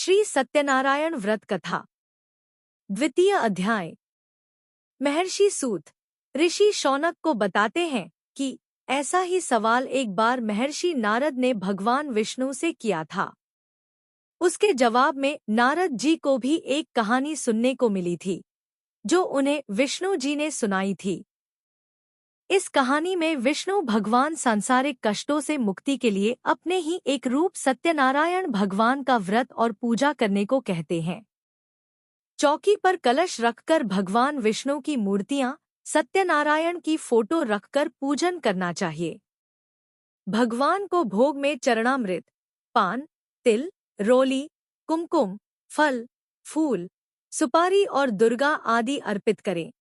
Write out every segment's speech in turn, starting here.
श्री सत्यनारायण व्रत कथा द्वितीय अध्याय। महर्षि सूत ऋषि शौनक को बताते हैं कि ऐसा ही सवाल एक बार महर्षि नारद ने भगवान विष्णु से किया था। उसके जवाब में नारद जी को भी एक कहानी सुनने को मिली थी जो उन्हें विष्णु जी ने सुनाई थी। इस कहानी में विष्णु भगवान सांसारिक कष्टों से मुक्ति के लिए अपने ही एक रूप सत्यनारायण भगवान का व्रत और पूजा करने को कहते हैं। चौकी पर कलश रखकर भगवान विष्णु की मूर्तियां, सत्यनारायण की फोटो रखकर पूजन करना चाहिए। भगवान को भोग में चरणामृत, पान, तिल, रोली, कुमकुम, फल, फूल, सुपारी और दुर्गा आदि अर्पित करें।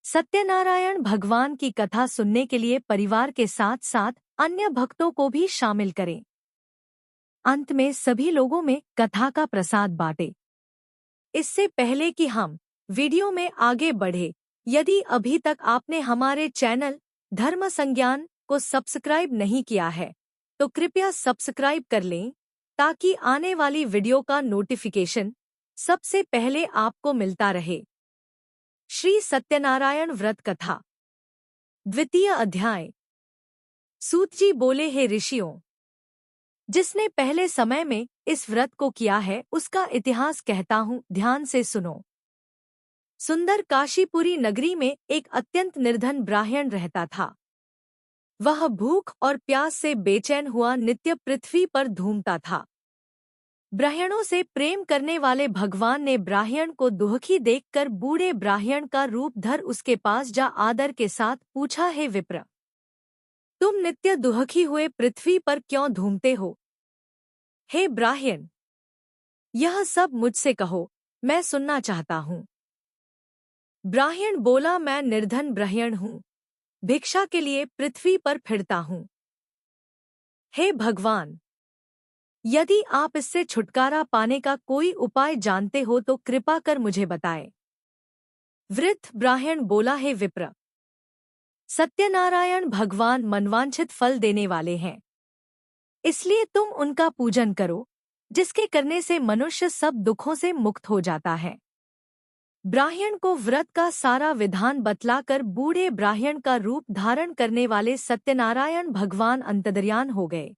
सत्यनारायण भगवान की कथा सुनने के लिए परिवार के साथ साथ अन्य भक्तों को भी शामिल करें। अंत में सभी लोगों में कथा का प्रसाद बांटें। इससे पहले कि हम वीडियो में आगे बढ़े, यदि अभी तक आपने हमारे चैनल धर्म संज्ञान को सब्सक्राइब नहीं किया है तो कृपया सब्सक्राइब कर लें ताकि आने वाली वीडियो का नोटिफिकेशन सबसे पहले आपको मिलता रहे। श्री सत्यनारायण व्रत कथा द्वितीय अध्याय। सूत जी बोले, हे ऋषियों, जिसने पहले समय में इस व्रत को किया है उसका इतिहास कहता हूँ, ध्यान से सुनो। सुंदर काशीपुरी नगरी में एक अत्यंत निर्धन ब्राह्मण रहता था। वह भूख और प्यास से बेचैन हुआ नित्य पृथ्वी पर घूमता था। ब्राह्मणों से प्रेम करने वाले भगवान ने ब्राह्मण को दुखी देखकर बूढ़े ब्राह्मण का रूप धर उसके पास जा आदर के साथ पूछा, हे विप्र, तुम नित्य दुखी हुए पृथ्वी पर क्यों घूमते हो? हे ब्राह्मण, यह सब मुझसे कहो, मैं सुनना चाहता हूँ। ब्राह्मण बोला, मैं निर्धन ब्राह्मण हूँ, भिक्षा के लिए पृथ्वी पर फिरता हूँ। हे भगवान, यदि आप इससे छुटकारा पाने का कोई उपाय जानते हो तो कृपा कर मुझे बताएं। वृद्ध ब्राह्मण बोला, हे विप्र, सत्यनारायण भगवान मनवांछित फल देने वाले हैं, इसलिए तुम उनका पूजन करो, जिसके करने से मनुष्य सब दुखों से मुक्त हो जाता है। ब्राह्मण को व्रत का सारा विधान बतलाकर बूढ़े ब्राह्मण का रूप धारण करने वाले सत्यनारायण भगवान अंतर्ध्यान हो गए।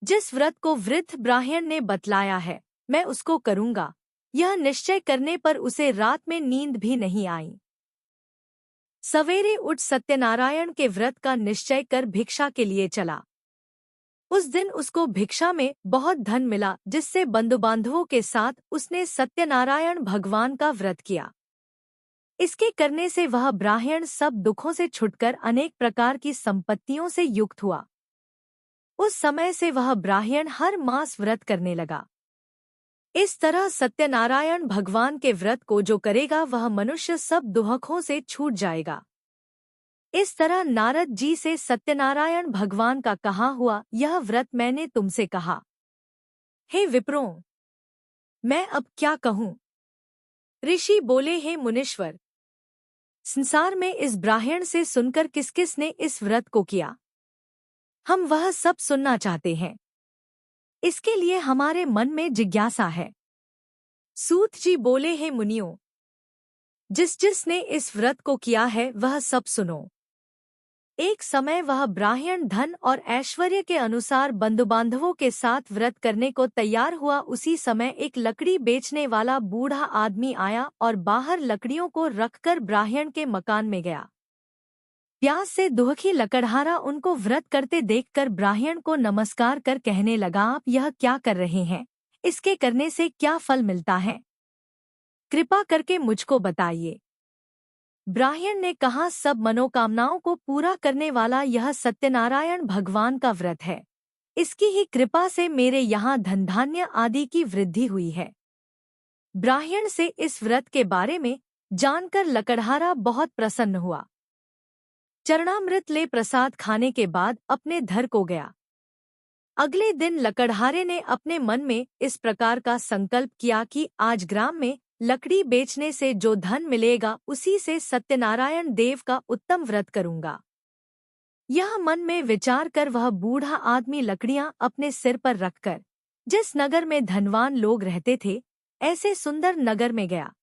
जिस व्रत को वृद्ध ब्राह्मण ने बतलाया है मैं उसको करूंगा, यह निश्चय करने पर उसे रात में नींद भी नहीं आई। सवेरे उठ सत्यनारायण के व्रत का निश्चय कर भिक्षा के लिए चला। उस दिन उसको भिक्षा में बहुत धन मिला, जिससे बंधु बांधवों के साथ उसने सत्यनारायण भगवान का व्रत किया। इसके करने से वह ब्राह्मण सब दुखों से छुटकर अनेक प्रकार की संपत्तियों से युक्त हुआ। उस समय से वह ब्राह्मण हर मास व्रत करने लगा। इस तरह सत्यनारायण भगवान के व्रत को जो करेगा वह मनुष्य सब दुखों से छूट जाएगा। इस तरह नारद जी से सत्यनारायण भगवान का कहा हुआ यह व्रत मैंने तुमसे कहा। हे विप्रों, मैं अब क्या कहूँ? ऋषि बोले, हे मुनीश्वर, संसार में इस ब्राह्मण से सुनकर किस किस ने इस व्रत को किया, हम वह सब सुनना चाहते हैं। इसके लिए हमारे मन में जिज्ञासा है। सूत जी बोले, हे मुनियों, जिसने इस व्रत को किया है वह सब सुनो। एक समय वह ब्राह्मण धन और ऐश्वर्य के अनुसार बंधु बांधवों के साथ व्रत करने को तैयार हुआ। उसी समय एक लकड़ी बेचने वाला बूढ़ा आदमी आया और बाहर लकड़ियों को रखकर ब्राह्मण के मकान में गया। प्यास से दुखी लकड़हारा उनको व्रत करते देखकर ब्राह्मण को नमस्कार कर कहने लगा, आप यह क्या कर रहे हैं? इसके करने से क्या फल मिलता है? कृपा करके मुझको बताइए। ब्राह्मण ने कहा, सब मनोकामनाओं को पूरा करने वाला यह सत्यनारायण भगवान का व्रत है। इसकी ही कृपा से मेरे यहाँ धन धान्य आदि की वृद्धि हुई है। ब्राह्मण से इस व्रत के बारे में जानकर लकड़हारा बहुत प्रसन्न हुआ। चरणामृत ले प्रसाद खाने के बाद अपने घर को गया। अगले दिन लकड़हारे ने अपने मन में इस प्रकार का संकल्प किया कि आज ग्राम में लकड़ी बेचने से जो धन मिलेगा उसी से सत्यनारायण देव का उत्तम व्रत करूंगा। यह मन में विचार कर वह बूढ़ा आदमी लकड़ियां अपने सिर पर रखकर जिस नगर में धनवान लोग रहते थे, ऐसे सुंदर नगर में गया।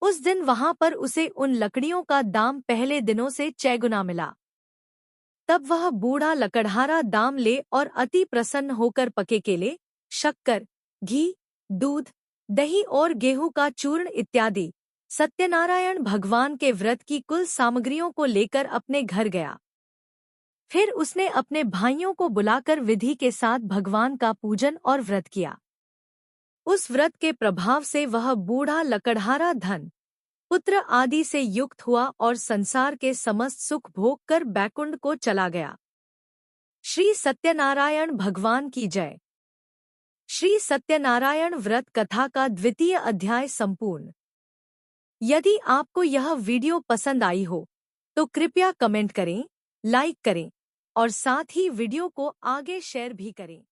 उस दिन वहां पर उसे उन लकड़ियों का दाम पहले दिनों से चौगुना मिला। तब वह बूढ़ा लकड़हारा दाम ले और अति प्रसन्न होकर पके केले, शक्कर, घी, दूध, दही और गेहूं का चूर्ण इत्यादि सत्यनारायण भगवान के व्रत की कुल सामग्रियों को लेकर अपने घर गया। फिर उसने अपने भाइयों को बुलाकर विधि के साथ भगवान का पूजन और व्रत किया। उस व्रत के प्रभाव से वह बूढ़ा लकड़हारा धन, पुत्र आदि से युक्त हुआ और संसार के समस्त सुख भोग कर बैकुंठ को चला गया। श्री सत्यनारायण भगवान की जय। श्री सत्यनारायण व्रत कथा का 2वां अध्याय संपूर्ण। यदि आपको यह वीडियो पसंद आई हो तो कृपया कमेंट करें, लाइक करें और साथ ही वीडियो को आगे शेयर भी करें।